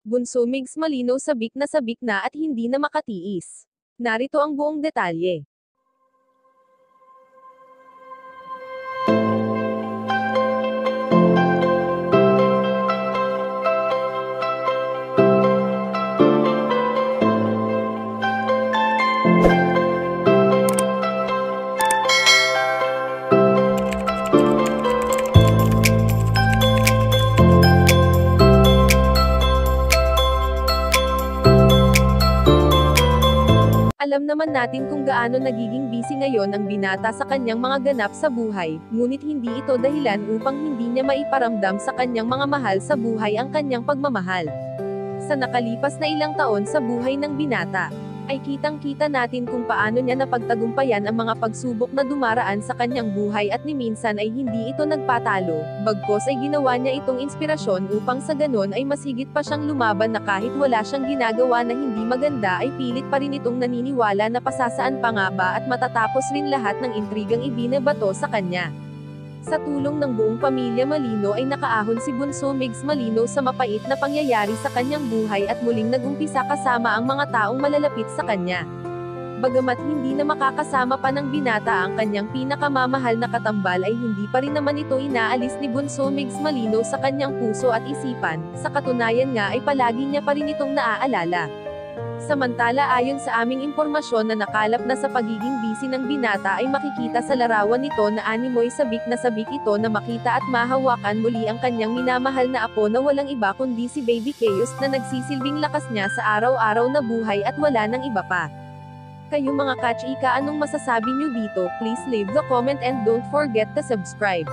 Bunso Migs Malino sabik na at hindi na makatiis. Narito ang buong detalye. Alam naman natin kung gaano nagiging busy ngayon ang binata sa kanyang mga ganap sa buhay, ngunit hindi ito dahilan upang hindi niya maiparamdam sa kanyang mga mahal sa buhay ang kanyang pagmamahal. Sa nakalipas na ilang taon sa buhay ng binata, ay kitang-kita natin kung paano niya napagtagumpayan ang mga pagsubok na dumaraan sa kanyang buhay at ni minsan ay hindi ito nagpatalo, bagkos ay ginawa niya itong inspirasyon upang sa ganon ay mas higit pa siyang lumaban na kahit wala siyang ginagawa na hindi maganda ay pilit pa rin itong naniniwala na pasasaan pa nga ba at matatapos rin lahat ng intrigang ibinabato sa kanya. Sa tulong ng buong pamilya Malino ay nakaahon si Bunso Migs Malino sa mapait na pangyayari sa kanyang buhay at muling nagumpisa kasama ang mga taong malalapit sa kanya. Bagamat hindi na makakasama pa ng binata ang kanyang pinakamamahal na katambal ay hindi pa rin naman ito inaalis ni Bunso Migs Malino sa kanyang puso at isipan, sa katunayan nga ay palagi niya pa rin itong naaalala. Samantala ayon sa aming impormasyon na nakalap na sa pagiging busy ng binata ay makikita sa larawan nito na animoy sabik ito na makita at mahawakan muli ang kanyang minamahal na apo na walang iba kundi si Baby Chaos na nagsisilbing lakas niya sa araw-araw na buhay at wala nang iba pa. Kayo mga kachika, anong masasabi niyo dito? Please leave the comment and don't forget to subscribe.